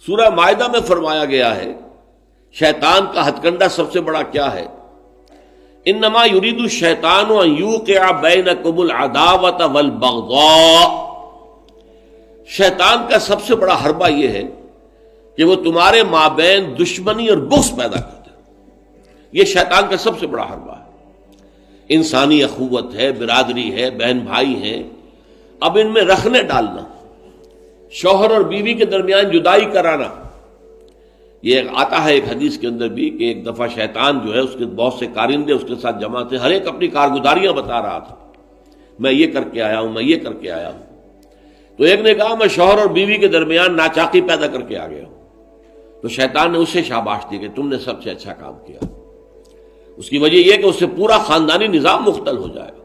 سورہ مائدہ میں فرمایا گیا ہے شیطان کا ہتھ کنڈا سب سے بڑا کیا ہے؟ انما یرید الشیطان ان یوقع بینکم العداوۃ والبغضاء، شیطان کا سب سے بڑا حربہ یہ ہے کہ وہ تمہارے مابین دشمنی اور بغض پیدا کر دے. یہ شیطان کا سب سے بڑا حربہ ہے. انسانی اخوت ہے، برادری ہے، بہن بھائی ہیں، اب ان میں رکھنے ڈالنا، شوہر اور بیوی کے درمیان جدائی کرانا. یہ آتا ہے ایک حدیث کے اندر بھی کہ ایک دفعہ شیطان جو ہے اس کے بہت سے کارندے اس کے ساتھ جمع تھے، ہر ایک اپنی کارگزاریاں بتا رہا تھا، میں یہ کر کے آیا ہوں، میں یہ کر کے آیا ہوں. تو ایک نے کہا میں شوہر اور بیوی کے درمیان ناچاقی پیدا کر کے آ گیا ہوں. تو شیطان نے اسے شاباش دی کہ تم نے سب سے اچھا کام کیا. اس کی وجہ یہ کہ اس سے پورا خاندانی نظام مختل ہو جائے گا،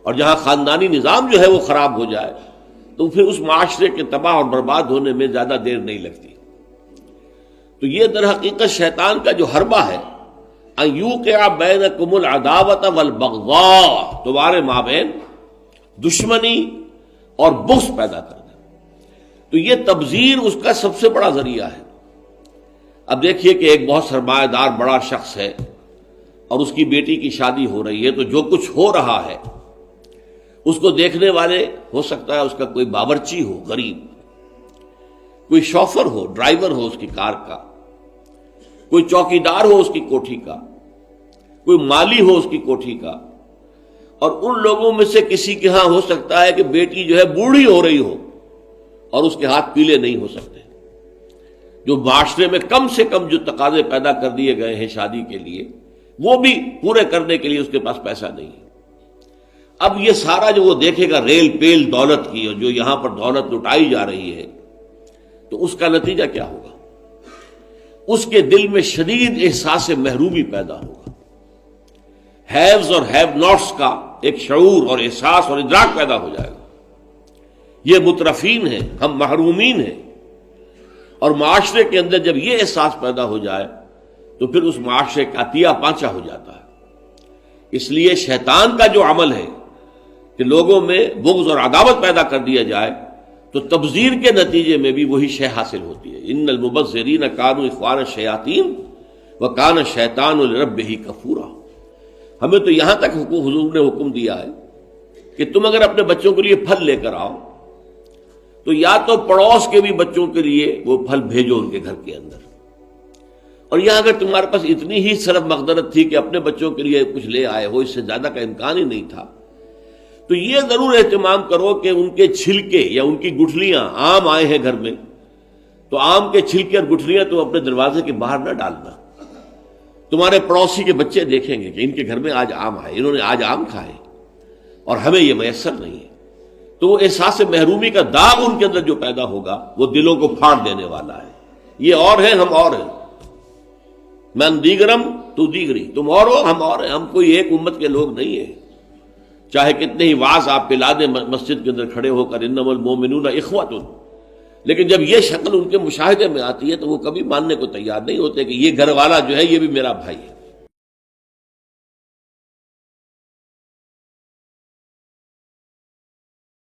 اور جہاں خاندانی نظام جو ہے وہ خراب ہو جائے تو پھر اس معاشرے کے تباہ اور برباد ہونے میں زیادہ دیر نہیں لگتی. تو یہ در حقیقت شیطان کا جو حربہ ہے ان یوقع بینکم العداوۃ والبغضاء، تمہارے مابین دشمنی اور بغض پیدا کر دے. تو یہ تبذیر اس کا سب سے بڑا ذریعہ ہے. اب دیکھیے کہ ایک بہت سرمایہ دار بڑا شخص ہے اور اس کی بیٹی کی شادی ہو رہی ہے، تو جو کچھ ہو رہا ہے اس کو دیکھنے والے ہو سکتا ہے اس کا کوئی باورچی ہو غریب، کوئی شوفر ہو، ڈرائیور ہو اس کی کار کا، کوئی چوکیدار ہو اس کی کوٹھی کا، کوئی مالی ہو اس کی کوٹھی کا، اور ان لوگوں میں سے کسی کے ہاں ہو سکتا ہے کہ بیٹی جو ہے بوڑھی ہو رہی ہو اور اس کے ہاتھ پیلے نہیں ہو سکتے. جو معاشرے میں کم سے کم جو تقاضے پیدا کر دیے گئے ہیں شادی کے لیے وہ بھی پورے کرنے کے لیے اس کے پاس پیسہ نہیں ہے. اب یہ سارا جو وہ دیکھے گا ریل پیل دولت کی، اور جو یہاں پر دولت لٹائی جا رہی ہے، تو اس کا نتیجہ کیا ہوگا؟ اس کے دل میں شدید احساس محرومی پیدا ہوگا. ہیوز اور ہیو ناٹس کا ایک شعور اور احساس اور ادراک پیدا ہو جائے گا. یہ مترفین ہیں، ہم محرومین ہیں. اور معاشرے کے اندر جب یہ احساس پیدا ہو جائے تو پھر اس معاشرے کا تیا پانچا ہو جاتا ہے. اس لیے شیطان کا جو عمل ہے کہ لوگوں میں بغض اور عداوت پیدا کر دیا جائے، تو تبذیر کے نتیجے میں بھی وہی شے حاصل ہوتی ہے. ان المبذرین کانوا اخوان الشیاطین وکان الشیطان لربہ کفورا. ہمیں تو یہاں تک حضور نے حکم دیا ہے کہ تم اگر اپنے بچوں کے لیے پھل لے کر آؤ تو یا تو پڑوس کے بھی بچوں کے لیے وہ پھل بھیجو ان کے گھر کے اندر. اور یہاں اگر تمہارے پاس اتنی ہی صرف مقدرت تھی کہ اپنے بچوں کے لیے کچھ لے آئے ہو، اس سے زیادہ کا امکان ہی نہیں تھا، تو یہ ضرور اہتمام کرو کہ ان کے چھلکے یا ان کی گٹھلیاں، آم آئے ہیں گھر میں تو آم کے چھلکے اور گٹھلیاں تم اپنے دروازے کے باہر نہ ڈالنا. تمہارے پڑوسی کے بچے دیکھیں گے کہ ان کے گھر میں آج آم آئے، انہوں نے آج آم کھائے اور ہمیں یہ میسر نہیں ہے. تو وہ احساس محرومی کا داغ ان کے اندر جو پیدا ہوگا وہ دلوں کو پھاڑ دینے والا ہے. یہ اور ہیں، ہم اور ہیں. من دیگرم تو دیگری، تم اور ہو ہم اور ہیں. ہم کوئی ایک امت کے لوگ نہیں ہیں. چاہے کتنے ہی واعظ آپ پلا دیں مسجد کے اندر کھڑے ہو کر انما المؤمنون اخوۃ، لیکن جب یہ شکل ان کے مشاہدے میں آتی ہے تو وہ کبھی ماننے کو تیار نہیں ہوتے کہ یہ گھر والا جو ہے یہ بھی میرا بھائی ہے.